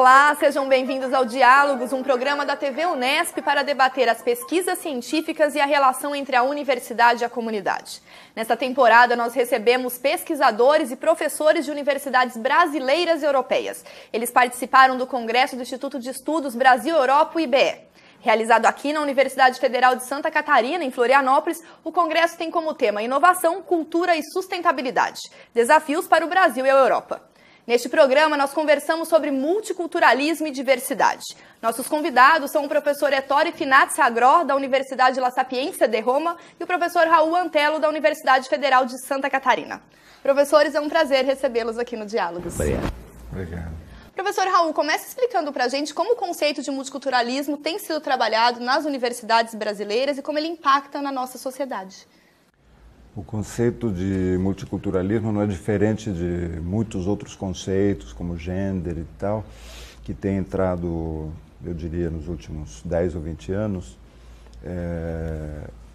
Olá, sejam bem-vindos ao Diálogos, um programa da TV Unesp para debater as pesquisas científicas e a relação entre a universidade e a comunidade. Nesta temporada, nós recebemos pesquisadores e professores de universidades brasileiras e europeias. Eles participaram do Congresso do Instituto de Estudos Brasil-Europa, o IBE. Realizado aqui na Universidade Federal de Santa Catarina, em Florianópolis, o Congresso tem como tema Inovação, Cultura e Sustentabilidade, desafios para o Brasil e a Europa. Neste programa, nós conversamos sobre multiculturalismo e diversidade. Nossos convidados são o professor Ettore Finazzi Agrò, da Universidade La Sapienza de Roma, e o professor Raul Antelo, da Universidade Federal de Santa Catarina. Professores, é um prazer recebê-los aqui no Diálogos. Obrigado. Professor Raul, comece explicando para a gente como o conceito de multiculturalismo tem sido trabalhado nas universidades brasileiras e como ele impacta na nossa sociedade. O conceito de multiculturalismo não é diferente de muitos outros conceitos, como gênero e tal, que tem entrado, eu diria, nos últimos 10 ou 20 anos,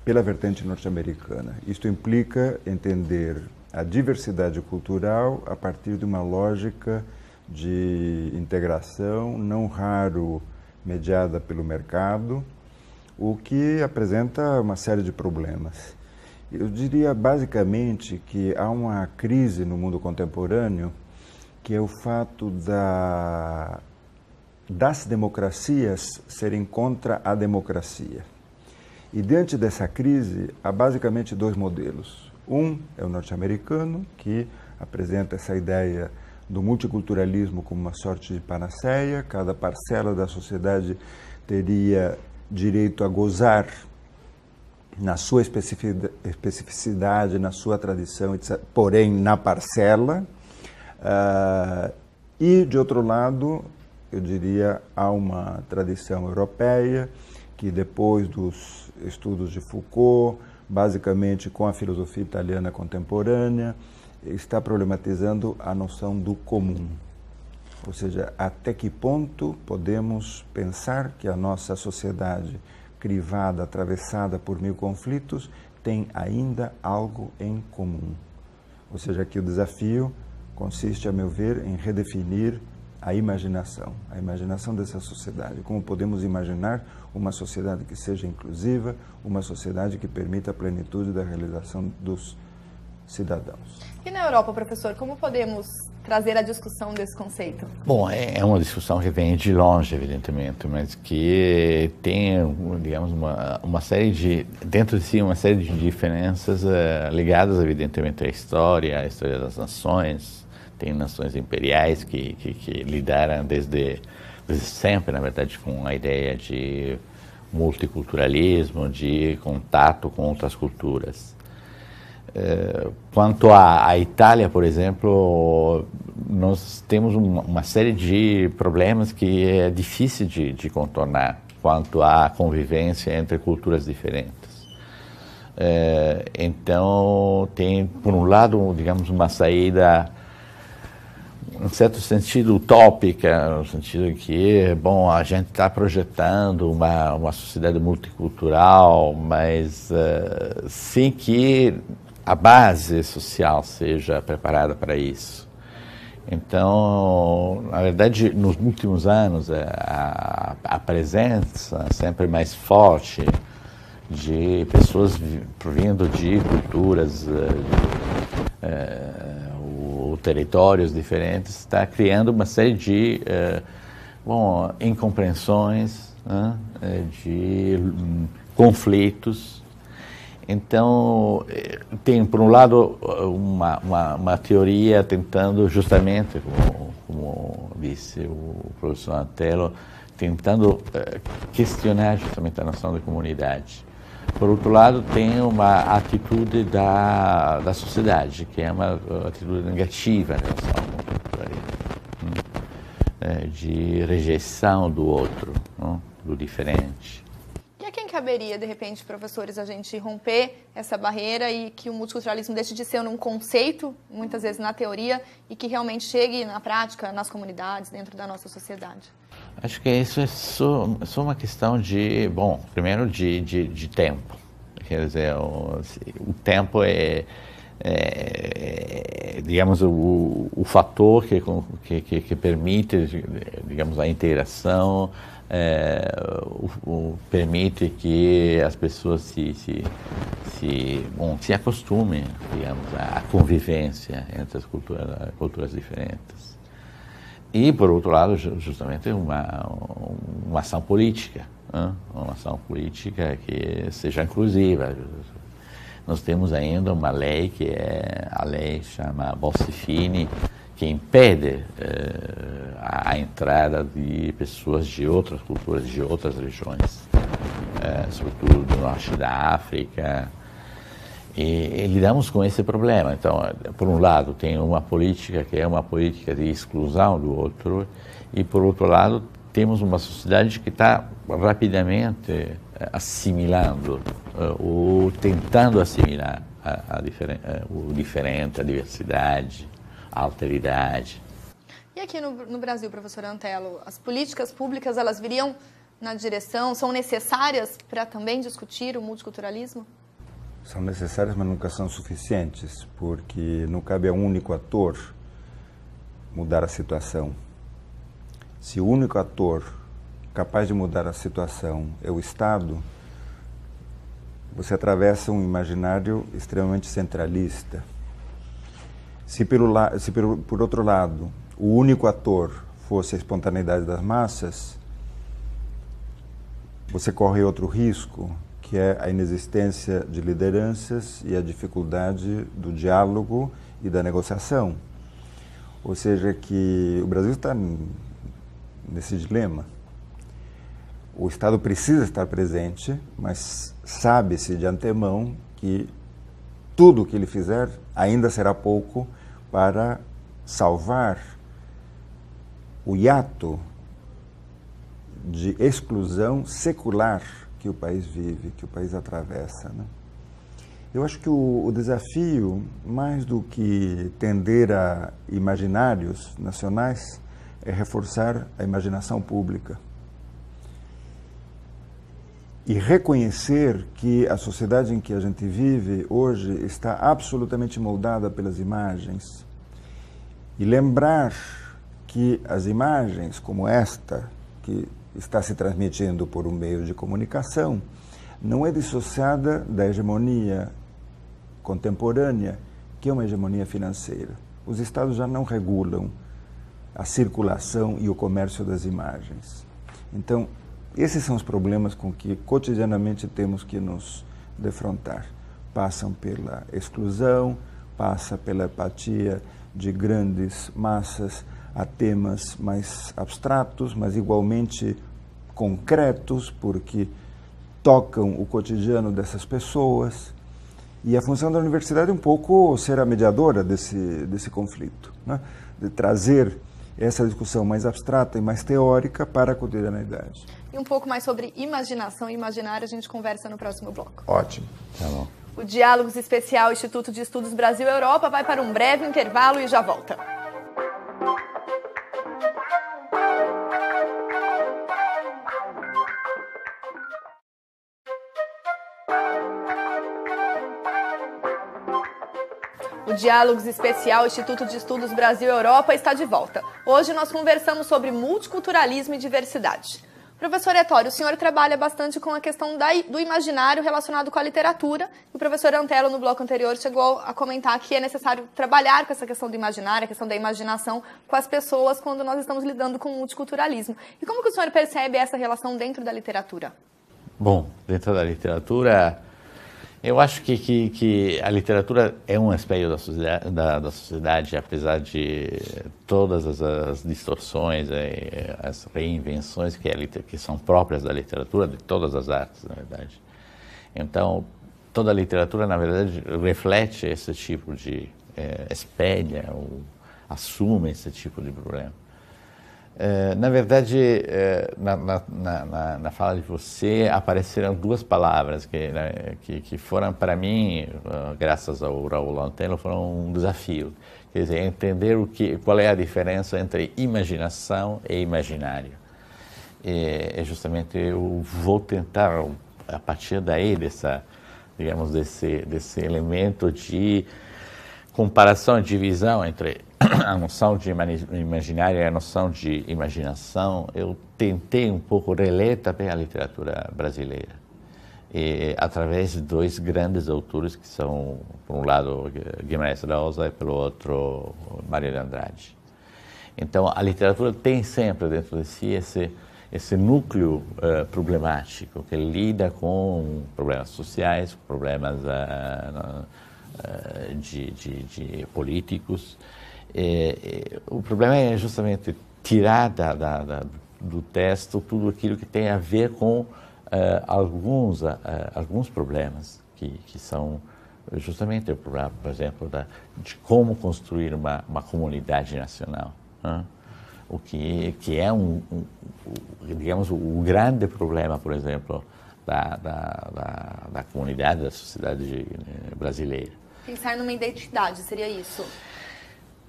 pela vertente norte-americana. Isto implica entender a diversidade cultural a partir de uma lógica de integração, não raro mediada pelo mercado, o que apresenta uma série de problemas. Eu diria basicamente que há uma crise no mundo contemporâneo, que é o fato das democracias serem contra a democracia. E diante dessa crise, há basicamente dois modelos. Um é o norte-americano, que apresenta essa ideia do multiculturalismo como uma sorte de panaceia, cada parcela da sociedade teria direito a gozar na sua especificidade, na sua tradição, etc., porém na parcela. E, de outro lado, eu diria, há uma tradição europeia que, depois dos estudos de Foucault, basicamente com a filosofia italiana contemporânea, está problematizando a noção do comum. Ou seja, até que ponto podemos pensar que a nossa sociedade crivada, atravessada por mil conflitos, tem ainda algo em comum. Ou seja, aqui o desafio consiste, a meu ver, em redefinir a imaginação dessa sociedade. Como podemos imaginar uma sociedade que seja inclusiva, uma sociedade que permita a plenitude da realização dos cidadãos. E na Europa, professor, como podemos trazer a discussão desse conceito? Bom, é uma discussão que vem de longe, evidentemente, mas que tem, digamos, uma série de, dentro de si, uma série de diferenças ligadas, evidentemente, à história das nações. Tem nações imperiais que lidaram desde sempre, na verdade, com a ideia de multiculturalismo, de contato com outras culturas. Quanto à Itália, por exemplo, nós temos uma série de problemas que é difícil de contornar quanto à convivência entre culturas diferentes. Então, tem, por um lado, digamos, uma saída, em certo sentido, utópica, no sentido que, bom, a gente está projetando uma sociedade multicultural, mas sem que a base social seja preparada para isso. Então, na verdade, nos últimos anos, a presença sempre mais forte de pessoas provindo de culturas ou territórios diferentes está criando uma série de incompreensões, de conflitos. Então, tem, por um lado, uma teoria tentando, justamente, como disse o professor Antelo, tentando questionar justamente a noção de comunidade. Por outro lado, tem uma atitude da sociedade, que é uma atitude negativa em relação ao multiculturalismo, de rejeição do outro, do diferente. E a quem caberia, de repente, professores, a gente romper essa barreira e que o multiculturalismo deixe de ser um conceito, muitas vezes na teoria, e que realmente chegue na prática, nas comunidades, dentro da nossa sociedade? Acho que isso é só uma questão de, primeiro de tempo. Quer dizer, o tempo digamos, o fator que permite, digamos, a interação, permite que as pessoas se acostumem, digamos, à convivência entre as culturas diferentes. E, por outro lado, justamente uma ação política, né? Uma ação política que seja inclusiva. Nós temos ainda uma lei que é a lei chama Bossi-Fini, que impede a entrada de pessoas de outras culturas, de outras regiões, sobretudo do norte da África. E lidamos com esse problema. Então, por um lado, tem uma política que é uma política de exclusão do outro, e, por outro lado, temos uma sociedade que está rapidamente assimilando, ou tentando assimilar o diferente, a diversidade, a alteridade. E aqui no Brasil, professor Antelo, as políticas públicas, elas viriam na direção, são necessárias para também discutir o multiculturalismo? São necessárias, mas nunca são suficientes, porque não cabe a um único ator mudar a situação. Se o único ator capaz de mudar a situação é o Estado, você atravessa um imaginário extremamente centralista. Se por outro lado, o único ator fosse a espontaneidade das massas, você corre outro risco, que é a inexistência de lideranças e a dificuldade do diálogo e da negociação. Ou seja, que o Brasil está nesse dilema. O Estado precisa estar presente, mas sabe-se de antemão que tudo o que ele fizer ainda será pouco para salvar o hiato de exclusão secular que o país vive, que o país atravessa, né? Eu acho que o desafio, mais do que tender a imaginários nacionais, é reforçar a imaginação pública e reconhecer que a sociedade em que a gente vive hoje está absolutamente moldada pelas imagens e lembrar que as imagens como esta, que está se transmitindo por um meio de comunicação, não é dissociada da hegemonia contemporânea, que é uma hegemonia financeira. Os Estados já não regulam a circulação e o comércio das imagens. Então, esses são os problemas com que cotidianamente temos que nos defrontar. Passam pela exclusão, passa pela apatia de grandes massas a temas mais abstratos, mas igualmente concretos, porque tocam o cotidiano dessas pessoas. E a função da universidade é um pouco ser a mediadora desse conflito, né? De trazer essa discussão mais abstrata e mais teórica para a cotidianeidade. E um pouco mais sobre imaginação e imaginário a gente conversa no próximo bloco. Ótimo. Tá bom. O Diálogos Especial Instituto de Estudos Brasil-Europa vai para um breve intervalo e já volta. O Diálogos Especial Instituto de Estudos Brasil-Europa está de volta. Hoje nós conversamos sobre multiculturalismo e diversidade. Professor Ettore, o senhor trabalha bastante com a questão do imaginário relacionado com a literatura. E o professor Antelo, no bloco anterior, chegou a comentar que é necessário trabalhar com essa questão do imaginário, a questão da imaginação com as pessoas quando nós estamos lidando com o multiculturalismo. E como que o senhor percebe essa relação dentro da literatura? Bom, dentro da literatura, eu acho que a literatura é um espelho da sociedade, apesar de todas as distorções, as reinvenções que são próprias da literatura, de todas as artes, na verdade. Então, toda a literatura, na verdade, reflete esse tipo de, espelha ou assume esse tipo de problema. Na verdade, na fala de você, apareceram duas palavras que foram, para mim, graças ao Raul Antelo, foram um desafio. Quer dizer, entender qual é a diferença entre imaginação e imaginário. E justamente eu vou tentar, a partir daí, desse elemento de comparação, a divisão entre a noção de imaginário e a noção de imaginação, eu tentei um pouco reler também a literatura brasileira, e, através de dois grandes autores que são, por um lado, Guimarães Rosa e pelo outro, Mário de Andrade. Então, a literatura tem sempre dentro de si esse núcleo problemático que lida com problemas sociais, problemas de políticos. O problema é justamente tirar do texto tudo aquilo que tem a ver com alguns problemas que são justamente o problema, por exemplo, de como construir uma comunidade nacional. O que é digamos, o grande problema, por exemplo, da comunidade, da sociedade brasileira. Pensar numa identidade, seria isso?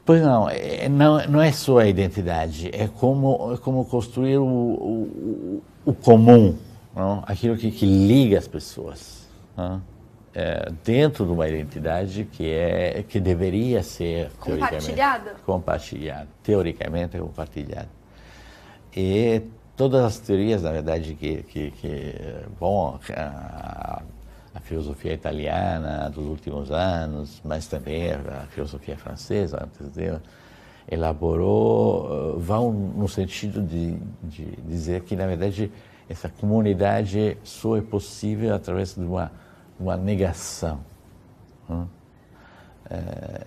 Pois não é só a identidade, é como construir o comum, não? Aquilo que liga as pessoas, não? Dentro de uma identidade que deveria ser compartilhada, teoricamente compartilhada. E todas as teorias, na verdade, bom, a filosofia italiana dos últimos anos, mas também a filosofia francesa, antes dela, vão no sentido de dizer que, na verdade, essa comunidade só é possível através de uma negação.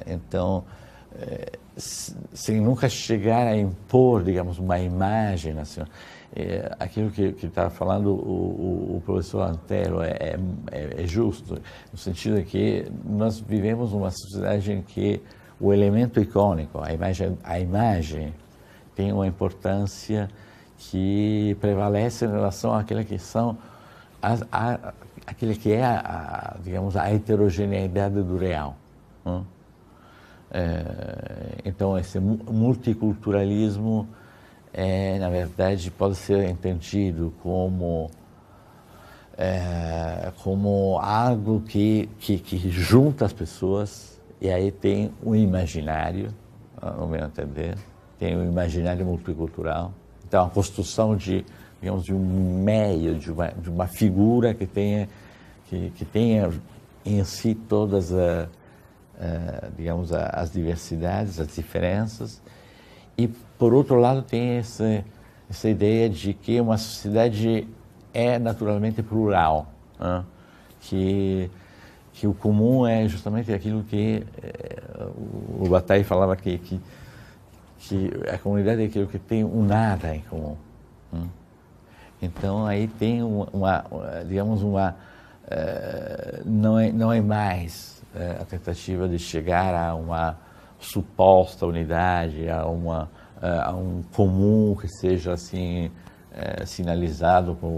Então, sem nunca chegar a impor, digamos, uma imagem nacional. Aquilo que estava falando o professor Antero é justo, no sentido de que nós vivemos uma sociedade em que o elemento icônico, a imagem tem uma importância que prevalece em relação àquilo que são aquilo que é digamos, a heterogeneidade do real. Então, esse multiculturalismo na verdade, pode ser entendido como algo que junta as pessoas, e aí tem um imaginário, no meu entender, tem um imaginário multicultural. Então, a construção digamos, de um meio, de uma figura que tenha em si todas digamos, as diversidades, as diferenças. E, por outro lado, tem essa ideia de que uma sociedade é naturalmente plural, né? Que o comum é justamente aquilo que o Bataille falava que a comunidade é aquilo que tem um nada em comum. Né? Então, aí tem digamos, não é mais a tentativa de chegar a uma suposta unidade, a um comum que seja assim sinalizado com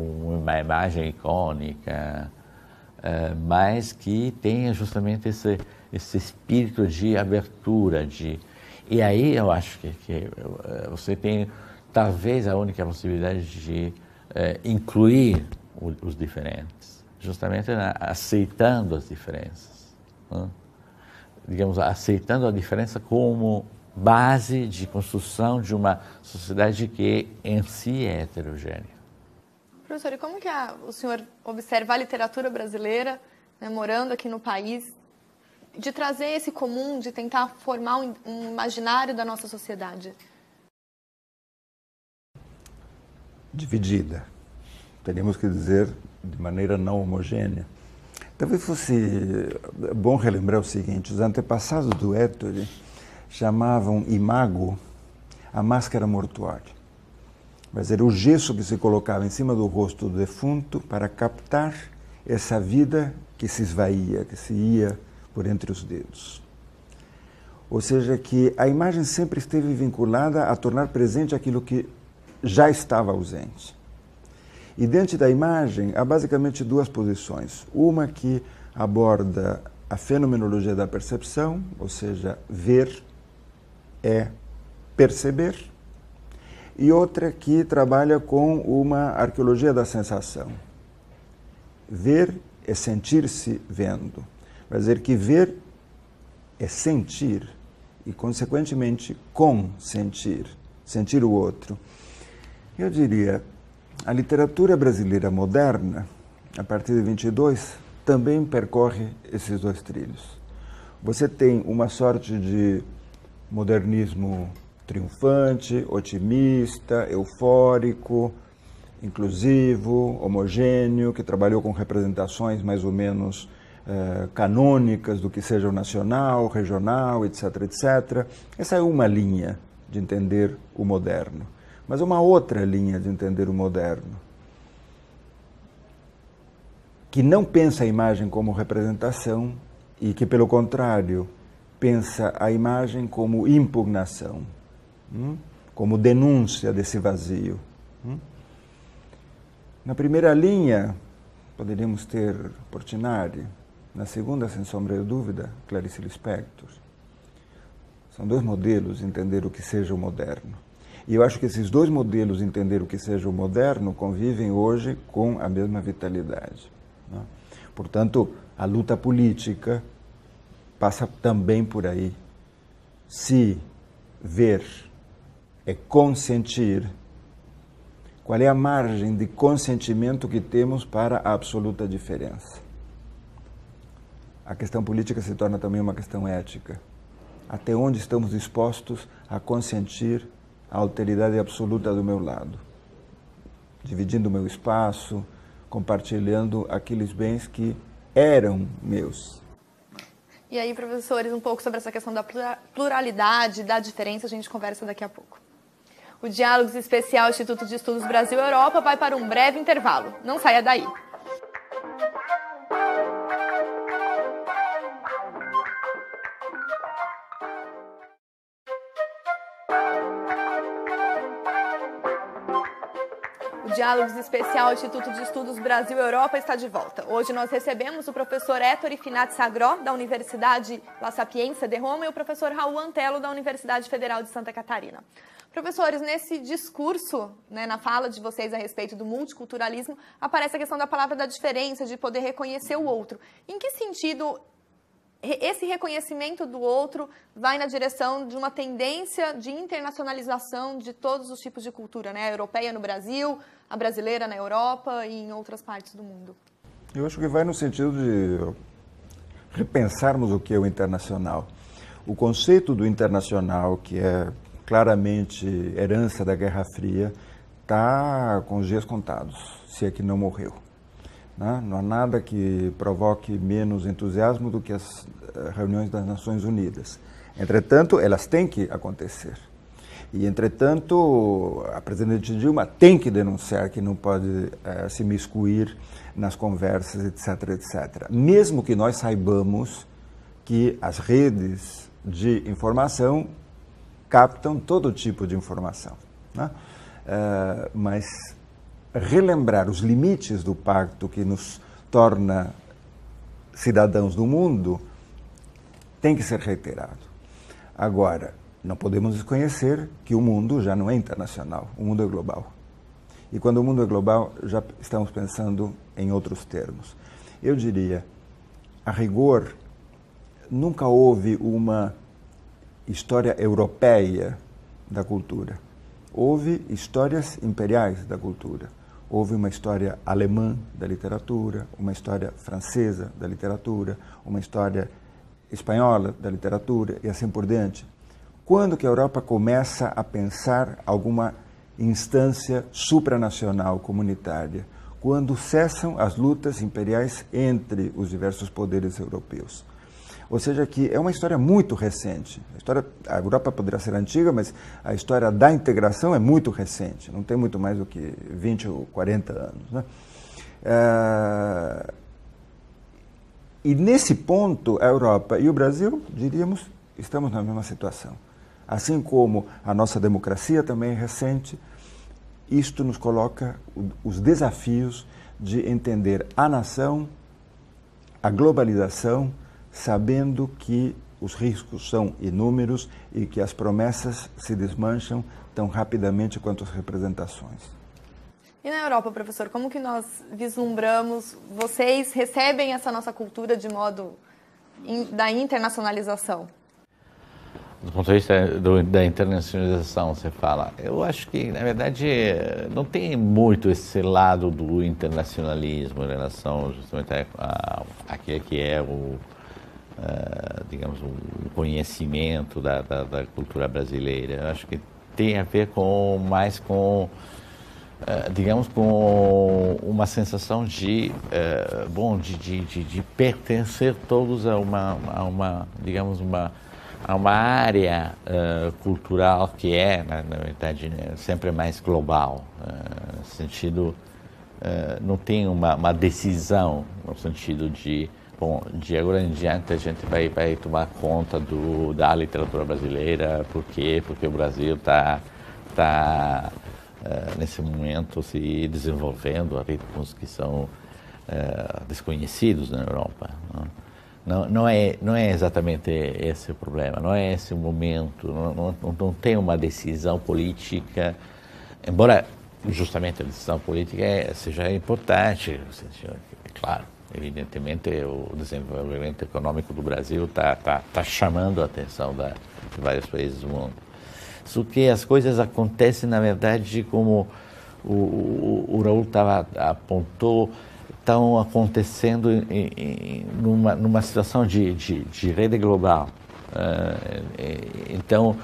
uma imagem icônica, mas que tenha justamente esse espírito de abertura, e aí eu acho que você tem talvez a única possibilidade de incluir os diferentes, justamente aceitando as diferenças, né? Digamos, aceitando a diferença como base de construção de uma sociedade que em si é heterogênea. Professor, e como que o senhor observa a literatura brasileira, né, morando aqui no país, de trazer esse comum, de tentar formar um imaginário da nossa sociedade? Dividida. Teríamos que dizer de maneira não homogênea. Talvez fosse bom relembrar o seguinte: os antepassados do Ettore chamavam imago a máscara mortuária. Mas era o gesso que se colocava em cima do rosto do defunto para captar essa vida que se esvaía, que se ia por entre os dedos. Ou seja, que a imagem sempre esteve vinculada a tornar presente aquilo que já estava ausente. E diante da imagem, há basicamente duas posições. Uma que aborda a fenomenologia da percepção, ou seja, ver é perceber, e outra que trabalha com uma arqueologia da sensação. Ver é sentir-se vendo. Quer dizer que ver é sentir e, consequentemente, consentir, sentir o outro. Eu diria, a literatura brasileira moderna, a partir de 22, também percorre esses dois trilhos. Você tem uma sorte de modernismo triunfante, otimista, eufórico, inclusivo, homogêneo, que trabalhou com representações mais ou menos canônicas do que seja o nacional, regional, etc., etc. Essa é uma linha de entender o moderno. Mas uma outra linha de entender o moderno, que não pensa a imagem como representação e que, pelo contrário, pensa a imagem como impugnação, como denúncia desse vazio. Na primeira linha, poderíamos ter Portinari. Na segunda, sem sombra de dúvida, Clarice Lispector. São dois modelos de entender o que seja o moderno. E eu acho que esses dois modelos de entender o que seja o moderno convivem hoje com a mesma vitalidade, né? Portanto, a luta política passa também por aí. Se ver é consentir, qual é a margem de consentimento que temos para a absoluta diferença? A questão política se torna também uma questão ética. Até onde estamos dispostos a consentir a alteridade absoluta do meu lado? Dividindo o meu espaço, compartilhando aqueles bens que eram meus. E aí, professores, um pouco sobre essa questão da pluralidade, da diferença, a gente conversa daqui a pouco. O Diálogos Especial Instituto de Estudos Brasil-Europa vai para um breve intervalo. Não saia daí. O Diálogos Especial Instituto de Estudos Brasil-Europa está de volta. Hoje nós recebemos o professor Ettore Finazzi-Sagrò, da Universidade La Sapienza de Roma, e o professor Raul Antelo, da Universidade Federal de Santa Catarina. Professores, nesse discurso, na fala de vocês a respeito do multiculturalismo, aparece a questão da palavra da diferença, de poder reconhecer o outro. Em que sentido esse reconhecimento do outro vai na direção de uma tendência de internacionalização de todos os tipos de cultura, né? A europeia no Brasil, a brasileira na Europa e em outras partes do mundo? Eu acho que vai no sentido de repensarmos o que é o internacional. O conceito do internacional, que é claramente herança da Guerra Fria, está com os dias contados, se é que não morreu. Não há nada que provoque menos entusiasmo do que as reuniões das Nações Unidas. Entretanto, elas têm que acontecer. E, entretanto, a presidente Dilma tem que denunciar que não pode se miscuir nas conversas, etc., etc. Mesmo que nós saibamos que as redes de informação captam todo tipo de informação, né? Mas relembrar os limites do pacto que nos torna cidadãos do mundo tem que ser reiterado. Agora, não podemos desconhecer que o mundo já não é internacional, o mundo é global. E quando o mundo é global, já estamos pensando em outros termos. Eu diria, a rigor, nunca houve uma história europeia da cultura. Houve histórias imperiais da cultura. Houve uma história alemã da literatura, uma história francesa da literatura, uma história espanhola da literatura e assim por diante. Quando que a Europa começa a pensar alguma instância supranacional comunitária? Quando cessam as lutas imperiais entre os diversos poderes europeus. Ou seja, que é uma história muito recente. A Europa poderá ser antiga, mas a história da integração é muito recente. Não tem muito mais do que 20 ou 40 anos, né? E nesse ponto, a Europa e o Brasil, diríamos, estamos na mesma situação. Assim como a nossa democracia também é recente, isto nos coloca os desafios de entender a nação, a globalização, sabendo que os riscos são inúmeros e que as promessas se desmancham tão rapidamente quanto as representações. E na Europa, professor, como que nós vislumbramos, vocês recebem essa nossa cultura de modo da internacionalização? Do ponto de vista da internacionalização, você fala, eu acho que, na verdade, não tem muito esse lado do internacionalismo em relação justamente àquilo que é digamos, o conhecimento da cultura brasileira. Eu acho que tem a ver mais com, digamos, com uma sensação de pertencer todos a uma digamos, a uma área cultural que é, na verdade, sempre mais global. No sentido, não tem uma decisão no sentido de, bom, de agora em diante a gente vai tomar conta da literatura brasileira, por quê? Porque o Brasil está nesse momento se desenvolvendo a ritmos que são desconhecidos na Europa. Não é exatamente esse o problema, não é esse o momento, não tem uma decisão política, embora justamente a decisão política seja importante, claro, evidentemente o desenvolvimento econômico do Brasil está chamando a atenção de vários países do mundo. Só que as coisas acontecem, na verdade, como o Raul apontou, estão acontecendo numa situação de rede global. Então,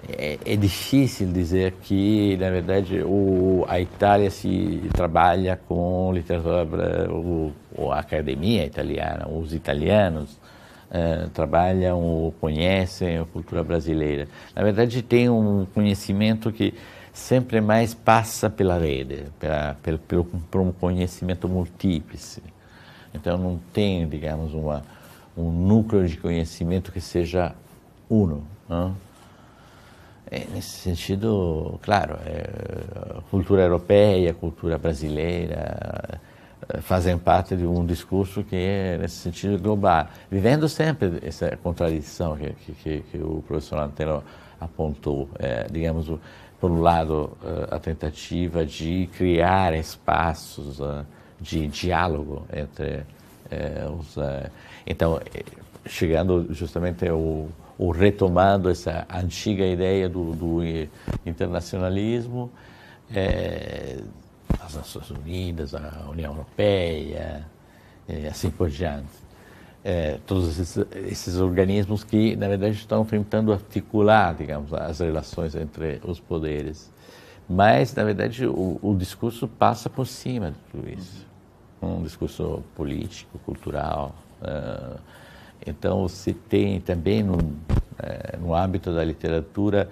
é difícil dizer que, na verdade, a Itália se trabalha com literatura, ou a academia italiana, os italianos trabalham ou conhecem a cultura brasileira. Na verdade, tem um conhecimento que sempre mais passa pela rede, por um conhecimento múltiplo. Então, não tem, digamos, um núcleo de conhecimento que seja uno. Não? Nesse sentido, claro, a cultura europeia, a cultura brasileira fazem parte de um discurso que é, nesse sentido, global, vivendo sempre essa contradição que o professor Antero apontou, digamos, por um lado, a tentativa de criar espaços de diálogo entre os... Então, chegando justamente ou retomando essa antiga ideia do internacionalismo, as Nações Unidas, a União Europeia, assim por diante. Todos esses organismos que, na verdade, estão tentando articular, digamos, as relações entre os poderes. Mas, na verdade, o discurso passa por cima de tudo isso. Um discurso político, cultural. Então, você tem também, no âmbito da literatura,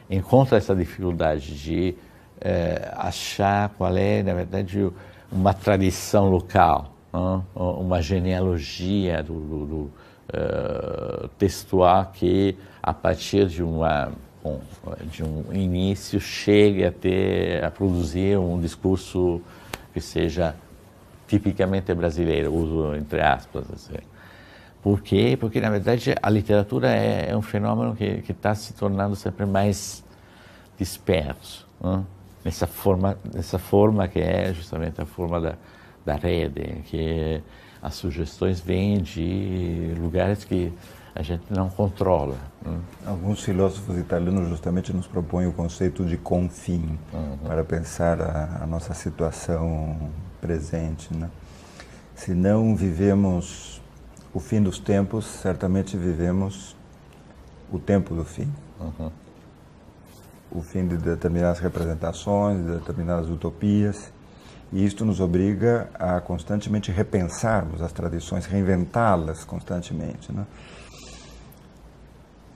encontra essa dificuldade de achar qual é, na verdade, uma tradição local, uma genealogia textual que, a partir de um início, chegue a produzir um discurso que seja tipicamente brasileiro, uso entre aspas. Assim. Por quê? Porque, na verdade, a literatura é um fenômeno que está se tornando sempre mais disperso, nessa forma que é justamente a forma da rede, que as sugestões vêm de lugares que a gente não controla. Alguns filósofos italianos justamente nos propõem o conceito de confim, para pensar a nossa situação presente. Né? Se não vivemos o fim dos tempos, certamente vivemos o tempo do fim. O fim de determinadas representações, de determinadas utopias. E isto nos obriga a constantemente repensarmos as tradições, reinventá-las constantemente. Né?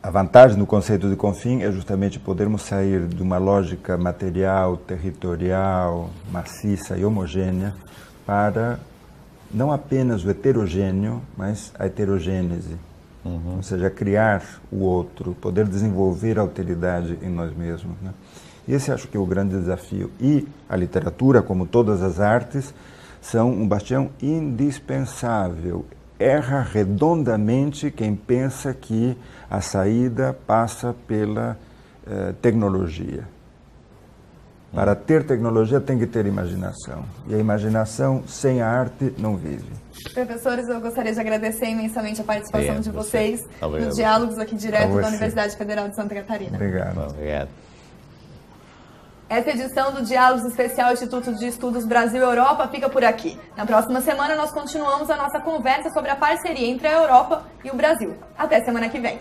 A vantagem do conceito de confim é justamente podermos sair de uma lógica material, territorial, maciça e homogênea para não apenas o heterogêneo, mas a heterogênese. Ou seja, criar o outro, poder desenvolver a alteridade em nós mesmos. Né? Esse acho que é o grande desafio. E a literatura, como todas as artes, são um bastião indispensável. Erra redondamente quem pensa que a saída passa pela tecnologia. Para ter tecnologia tem que ter imaginação. E a imaginação sem a arte não vive. Professores, eu gostaria de agradecer imensamente a participação de vocês Obrigado. nos diálogos aqui direto da Universidade Federal de Santa Catarina. Obrigado. Obrigado. Essa edição do Diálogos Especial Instituto de Estudos Brasil-Europa fica por aqui. Na próxima semana nós continuamos a nossa conversa sobre a parceria entre a Europa e o Brasil. Até semana que vem.